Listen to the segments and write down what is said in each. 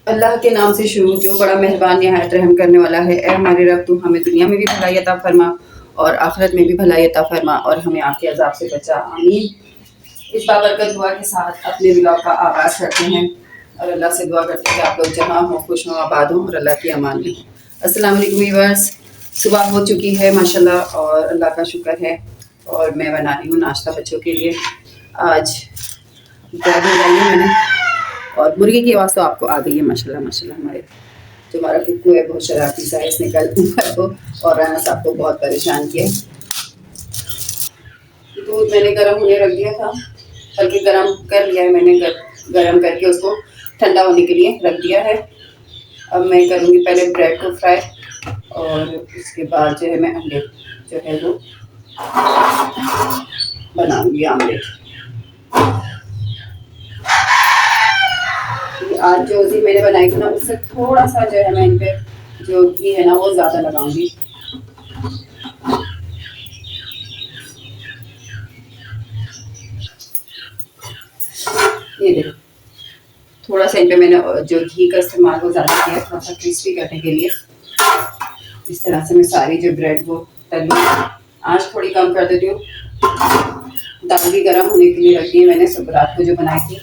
अल्लाह के नाम से शुरू, जो बड़ा मेहरबान निहायत रहम करने वाला है। ए हमारे रब, तू हमें दुनिया में भी भलाई अता फरमा और आखिरत में भी भलाई अता फरमा और हमें आपके अजाब से बचा, आमीन। इस बाबरकत दुआ के साथ अपने व्लॉग का आगाज़ करते हैं और अल्लाह से दुआ करते हैं कि आप लोग जहाँ हों, खुश हों, आबाद हों और अल्लाह की अमान में। अस्सलाम वालेकुम व्यूअर्स, सुबह हो चुकी है माशाल्लाह और अल्लाह का शुक्र है और मैं बना रही हूँ नाश्ता बच्चों के लिए। आज ब्रेड बनाई है मैंने और मुर्गी की आवाज़ तो आपको आ गई है माशाल्लाह माशाल्लाह। हमारे जो हमारा कुक्कू है बहुत शरारती सा है, इसने कल ऊपर को और राना साहब को बहुत परेशान किया। दूध मैंने गर्म होने रख दिया था, बल्कि गर्म कर लिया है मैंने, गर्म करके उसको ठंडा होने के लिए रख दिया है। अब मैं करूँगी पहले ब्रेड को फ्राई और उसके बाद जो है मैं अंडे जो है वो बनाऊँगी आमलेट। आज जो जी मैंने बनाई थी ना, उससे थोड़ा सा जो है मैं इन पे जो घी है ना वो ज़्यादा लगाऊंगी। ये देखो, थोड़ा सा इन पे मैंने जो घी का इस्तेमाल वो ज़्यादा किया, थोड़ा सा क्रिस्पी करने के लिए। इस तरह से मैं सारी जो ब्रेड वो तली, आँच थोड़ी कम कर देती हूँ। दाल भी गर्म होने के लिए रखी है मैंने, सब रात को जो बनाई थी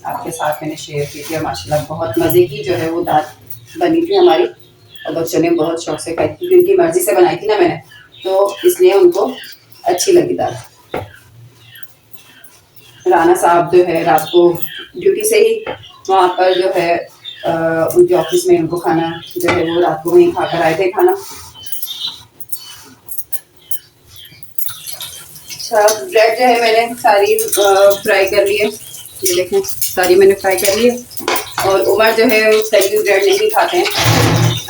आपके साथ मैंने शेयर की थी। माशाल्लाह बहुत मज़े की जो है वो दाल बनी थी हमारी और बच्चों ने बहुत शौक से खाई थी, उनकी मर्ज़ी से बनाई थी ना मैंने, तो इसलिए उनको अच्छी लगी दाल। राना साहब जो है रात को ड्यूटी से ही वहाँ पर जो है उनके ऑफिस में उनको खाना जो है वो रात को वहीं खा कर आए थे खाना। अच्छा, ब्रेड जो है मैंने सारी फ्राई कर ली है, ये देखें सारी मैंने फ्राई कर ली है। और उमर जो है तली हुई ब्रेड नहीं खाते हैं,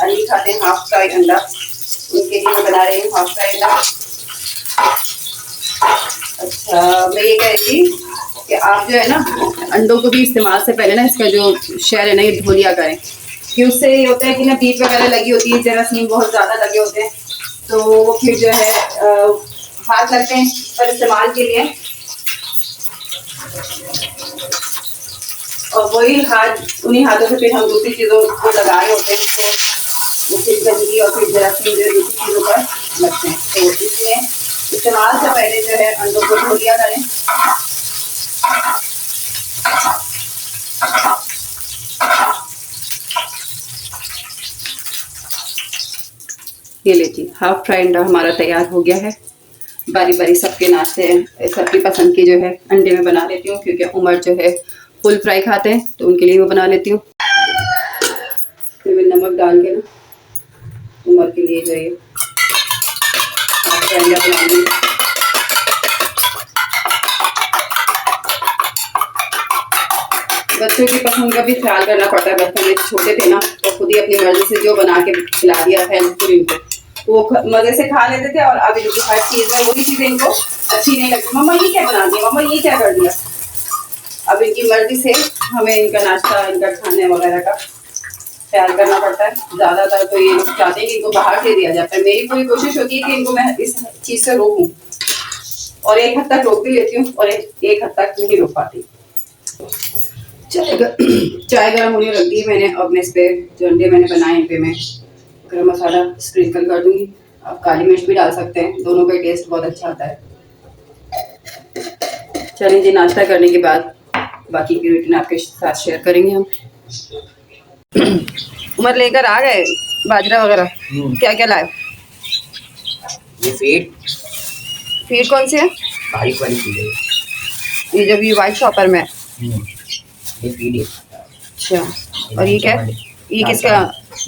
अंडी खाते हैं, हाफ फ्राई अंडा, उनके लिए मैं बना रही हूँ हाफ फ्राई अंडा। अच्छा, मैं ये कह रही थी कि आप जो है ना अंडों को भी इस्तेमाल से पहले ना इसका जो शेल है ना ये धो लिया करें, कि उससे ये होता है कि ना बीट वगैरह लगी होती है, जरासीम बहुत ज़्यादा लगे होते हैं, तो वो फिर जो है हाथ लगते हैं पर इस्तेमाल के लिए, और वही हाथ उन्हीं हाथों से फिर हम दूसरी चीज़ों को लगा रहे होते हैं, तो वो फिर गंदगी और फिर जरासीम जो दूसरी चीज़ों पर लगते हैं। तो इसलिए इस्तेमाल से पहले जो है अंडों को धो लिया करें। ये लीजिए हाफ फ्राई अंडा हमारा तैयार हो गया है। बारी बारी सबके नाश्ते सबकी पसंद की जो है अंडे में बना लेती हूँ, क्योंकि उमर जो है फुल फ्राई खाते हैं तो उनके लिए वो बना लेती हूँ। फिर मैं नमक डाल के ना उमर के लिए जो है अंडा बनाऊंगी। बच्चों की पसंद का भी ख्याल करना पड़ता है। बच्चे छोटे थे ना तो खुद ही अपनी मर्जी से जो बना के खिला दिया है इनको, वो मज़े से खा लेते थे। और अभी जो हर चीज़ है वही चीज़ें इनको अच्छी नहीं लगती, मम्मा ये क्या बना दिया, मम्मा ये क्या कर दिया। अब इनकी मर्जी से हमें इनका नाश्ता, इनका खाने वगैरह का ख्याल करना पड़ता है। ज़्यादातर तो ये लोग चाहते हैं कि इनको बाहर से दिया जाता है। मेरी पूरी कोशिश होती है कि इनको मैं इस चीज़ से रोकूँ, और एक हद तक रोक भी लेती हूँ और एक हद तक नहीं रोक पाती। चाय गर्म होने रख दी मैंने। अब मैं इस पर जो अंडे मैंने बनाए इन पर मैं गरम मसाला स्प्रिंकल कर दूँगी। आप काली मिर्च भी डाल सकते हैं, दोनों का टेस्ट बहुत अच्छा आता है। चलिए जी, नाश्ता करने के बाद बाकी की रूटीन आपके साथ शेयर करेंगे हम। उमर लेकर आ गए बाजरा वगैरह, क्या क्या लाए? ये फीड कौन सी है? बारीक वाली फीड है, ये जब ये वाइट शॉपर में ये फीड है। अच्छा, और ये क्या है? ये किसका?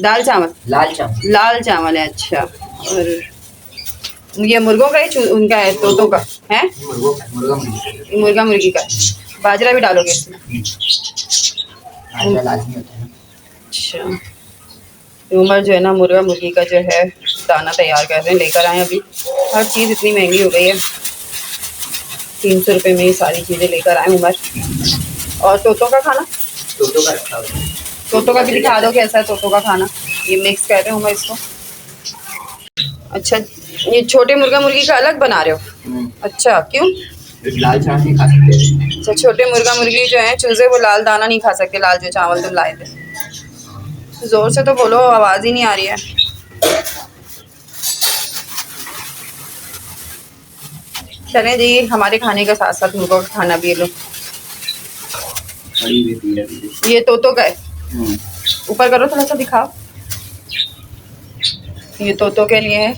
दाल चावल, लाल चावल है। अच्छा, और ये मुर्गों का ही उनका है, तोतों का है? मुर्गा मुर्गी का। बाजरा भी डालोगे इसमें? लाजमी होता है ना। अच्छा, उमर जो है ना मुर्गा मुर्गी का जो है दाना तैयार कर रहे हैं, लेकर आए। अभी हर चीज़ इतनी महंगी हो गई है, 300 रुपये में ये सारी चीज़ें लेकर आए उमर। और तोतों का खाना, तोतों का भी दिखा दो कैसा है तोतों का खाना। ये मिक्स कर रहे हैं उमर इसको। अच्छा, ये छोटे मुर्गा मुर्गी का अलग बना रहे हो? अच्छा, क्यों? लाल चावल नहीं खा सकते। अच्छा, छोटे मुर्गा मुर्गी जो है चूजे वो लाल दाना नहीं खा सकते, लाल जो चावल तुम लाए थे। ज़ोर से तो बोलो, आवाज़ ही नहीं आ रही है। चलें जी, हमारे खाने के साथ साथ उनको खाना भी लो। बड़ी भी पी रही ये तोतो का है, है। ऊपर करो थोड़ा सा, दिखाओ। ये तोतो के लिए है।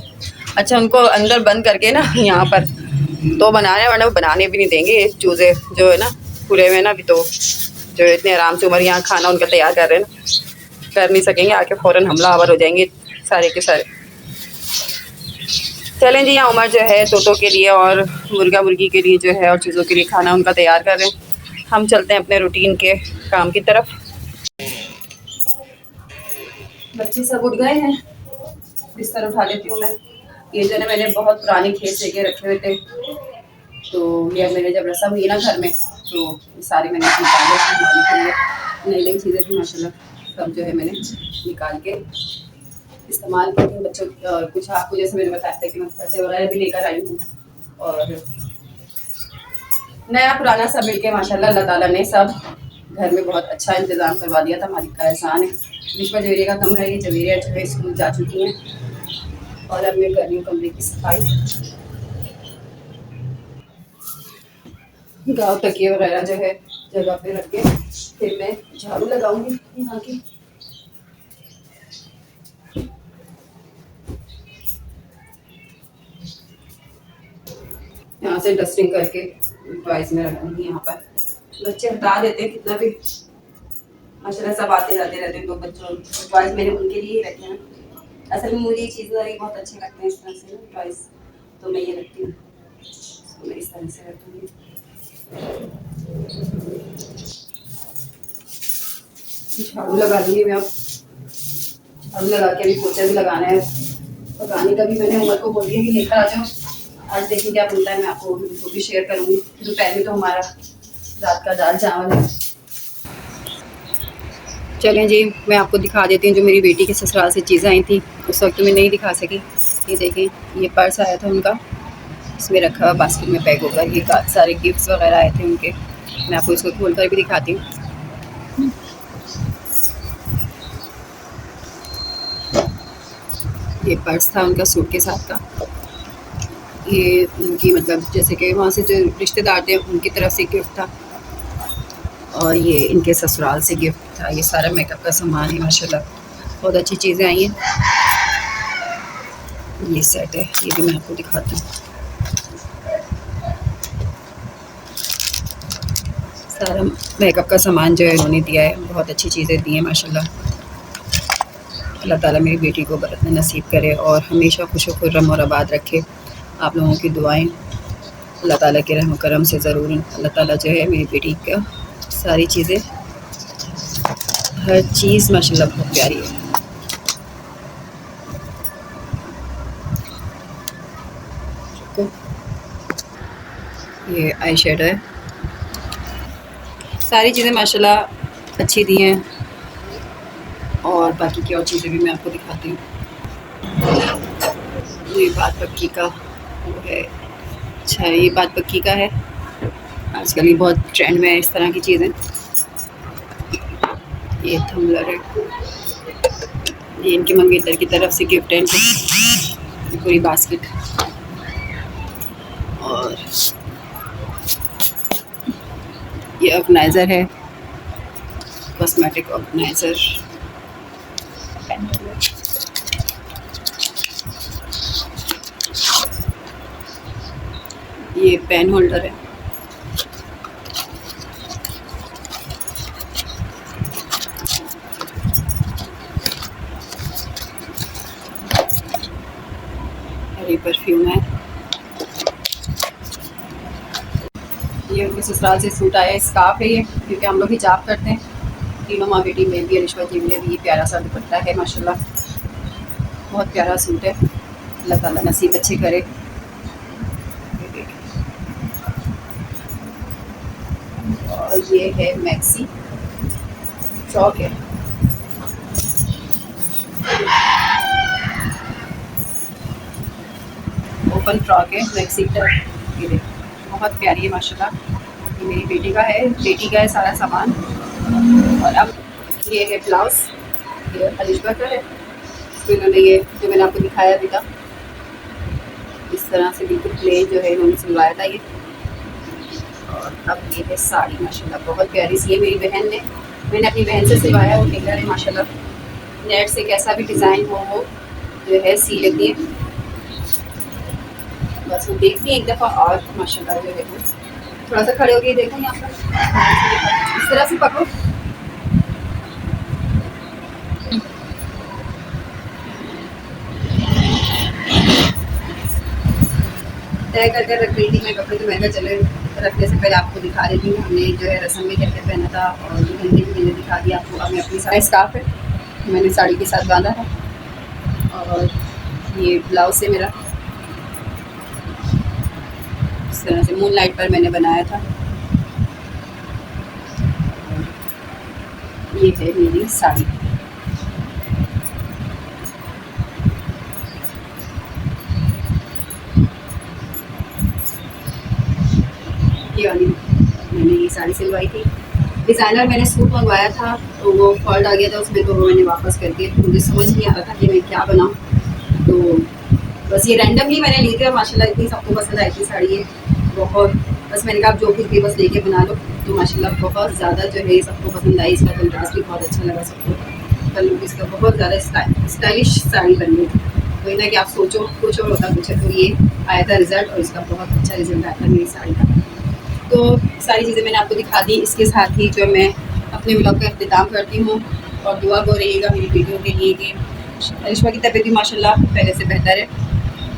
अच्छा, उनको अंदर बंद करके ना यहाँ पर तो बनाने, वरना वो बनाने भी नहीं देंगे। ये चूज़े जो है ना खुले हुए ना, अभी तो जो इतने आराम से उम्र यहाँ खाना उनका तैयार कर रहे हैं ना, कर नहीं सकेंगे, आके फ़ौरन हमलावर हो जाएंगे सारे के सारे। चलें जी, यहाँ उमर जो है तोतों के लिए और मुर्गा मुर्गी के लिए जो है और चीज़ों के लिए खाना उनका तैयार कर रहे हैं। हम चलते हैं अपने रूटीन के काम की तरफ। बच्चे सब उठ गए हैं, बिस्तर उठा लेती हूँ मैं। ये जो है मैंने बहुत पुराने खेत लेके रखे हुए थे, तो ये मैंने जब रसम हुई ना घर में, तो ये सारे मैंने निकाले खाने के लिए। नई नई चीज़ें थी माशाल्लाह, सब जो है मैंने निकाल के इस्तेमाल करती हूँ बच्चों। और कुछ आपको जैसे मैंने बताया था कि मैं पैसे वगैरह भी लेकर आई हूँ, और नया पुराना सब मिलके माशाल्लाह अल्लाह ताला ने सब घर में बहुत अच्छा इंतज़ाम करवा दिया था। मालिक का एहसान है। विश्वा जवेरिया का कमरा है, ये जवेरिया जो है स्कूल जा चुकी हैं, और अब मैं कर रही हूँ कमरे की सफाई। गाँव तकिए वगैरह जो है जगह पे रख के फिर मैं झाड़ू लगाऊंगी यहाँ की। यहाँ से डस्टिंग करके टॉयज में रखूंगी। यहाँ पर बच्चे हटा देते हैं कितना भी, माशाल्लाह सब आते जाते रहते हैं, तो बच्चों टॉयज मैंने उनके लिए ही रखे हैं। असल में मुझे ये चीज़ें बहुत अच्छे लगते हैं इस तरह से ना टॉयज, तो मैं ये रखती हूँ, तो मैं इस तरह से रखूँगी। झाड़ू लगा दूंगी मैं अब, झाड़ू लगा के अभी पोछा भी लगाना है। पकाने का भी मैंने उमर को बोल दिया कि लेकर आ जाओ, आज देखिए क्या बनता है, मैं आपको वो भी शेयर करूँगी। दोपहर में तो हमारा रात का दाल चावल है। चलें जी, मैं आपको दिखा देती हूँ जो मेरी बेटी के ससुराल से चीज़ें आई थी, उस वक्त मैं नहीं दिखा सकी। ये देखें, ये पर्स आया था उनका, इसमें रखा हुआ बास्केट में पैक होकर ये सारे गिफ्ट्स वगैरह आए थे उनके। मैं आपको इसको खोल कर भी दिखाती हूँ। ये पर्स था उनका सूट के साथ का। ये उनकी मतलब जैसे कि वहाँ से जो रिश्तेदार थे उनकी तरफ से गिफ्ट था, और ये इनके ससुराल से गिफ्ट था। ये सारा मेकअप का सामान है माशाल्लाह, बहुत अच्छी चीज़ें आई हैं। ये सेट है, ये भी मैं आपको दिखाती हूँ। सारा मेकअप का सामान जो है इन्होंने दिया है, बहुत अच्छी चीज़ें दी हैं माशाल्लाह। अल्लाह ताला मेरी बेटी को बरकत नसीब करे और हमेशा खुश खुर्रम और आबाद रखे। आप लोगों की दुआएं अल्लाह ताला के रहम करम से ज़रूर, अल्लाह ताला जो है मेरी बेटी का सारी चीज़ें, हर चीज़ माशाल्लाह बहुत प्यारी है। ये आई शेडो है, सारी चीज़ें माशाल्लाह अच्छी दी हैं, और बाकी की और चीज़ें भी मैं आपको दिखाती हूँ। ये बात पक्की का वो है। अच्छा, ये बात पक्की का है, आजकल ये बहुत ट्रेंड में है इस तरह की चीज़ें। ये थम्बलर है, ये इनके मंगेतर की तरफ से गिफ्ट है इनको, पूरी बास्केट। और ये ऑर्गेनाइज़र है, कॉस्मेटिक ऑर्गेनाइज़र। ये पेन होल्डर है, और ये परफ्यूम है। ये उनके ससुराल से सूट आया है, स्कार्फ है ये, क्योंकि हम लोग हिजाब करते हैं तीनों माँ बेटी में भी, रिश्वत जी में भी। प्यारा सा दुपट्टा है माशाल्लाह, बहुत प्यारा सूट है, अल्लाह ताला नसीब अच्छे करे। और ये है मैक्सी फ्रॉक है, ओपन फ्रॉक है मैक्सी टॉप। ये देखो बहुत प्यारी है माशाल्लाह, ये मेरी बेटी का है, बेटी का है सारा सामान। और अब ये है ब्लाउज़, ये अलिशबा का है। इसमें इन्होंने ये जो मैंने आपको दिखाया भी था, इस तरह से बिल्कुल प्लेन जो है इन्होंने सिलवाया था ये। और अब ये है साड़ी, माशाल्लाह बहुत प्यारी सी है। मेरी बहन ने, मैंने अपनी बहन से सिलवाया, वो टेलर है माशाल्लाह। नेट से कैसा भी डिज़ाइन हो वो जो है सी लेती है, बस वो देखती है एक दफ़ा और माशाल्लाह जो है वो। थोड़ा सा खड़े हो गए देखो यहाँ पर, इस तरह से पकड़ो। तय करके रख रही थी मैं कपड़े, तो मैंने चले रखने से पहले आपको दिखा देती हूँ हमने जो है रस्म में क्या क्या पहना था, और मेहंदी भी मैंने दिखा दिया आपको। अब मैं अपनी सारा स्कार्फ है मैंने साड़ी के साथ बांधा है, और ये ब्लाउज है मेरा, इस तरह से मून लाइट पर मैंने बनाया था। ये है मेरी साड़ी। ये वाली मैंने ये साड़ी सिलवाई थी। डिज़ाइनर मैंने सूट मंगवाया था तो वो फॉल्ट आ गया था उसमें, तो वो मैंने वापस कर दिया। मुझे समझ नहीं आ रहा था कि मैं क्या बनाऊँ, तो बस ये रैंडमली मैंने ली थी। और माशाल्लाह इतनी सबको पसंद आई थी साड़ी ये बहुत, बस मैंने कहा आप जो कुछ भी बस लेके बना लो। तो माशाल्लाह बहुत ज़्यादा जो है सबको पसंद आई। इसका कंट्रास्ट भी बहुत अच्छा लगा सबको। कल लुक इसका बहुत ज़्यादा स्टाइलिश साड़ी बन गई। वही ना कि आप सोचो कुछ और होता कुछ है, तो ये आया था रिज़ल्ट, और इसका बहुत अच्छा रिज़ल्ट आया था मेरी साड़ी का। तो सारी चीज़ें मैंने आपको दिखा दी। इसके साथ ही जो मैं अपने व्लॉग का अख्तिताम करती हूँ, और दुआ हो रहिएगा मेरी वीडियो के लिए कि अलिशबा की तबीयत भी माशाल्लाह पहले से बेहतर है,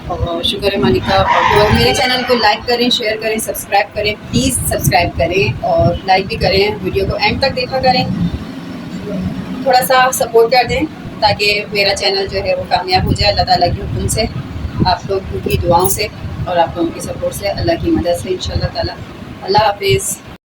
और शुक्र है मालिक का। और मेरे चैनल को लाइक करें, शेयर करें, सब्सक्राइब करें, प्लीज़ सब्सक्राइब करें और लाइक भी करें। वीडियो को एंड तक देखा करें, थोड़ा सा सपोर्ट कर दें ताकि मेरा चैनल जो है वो कामयाब हो जाए अल्लाह ताला के हुक्म से, आप लोगों की दुआओं से और आप लोगों की सपोर्ट से, अल्लाह की मदद से इंशाअल्लाह ताला। अल्लाह हाफिज़।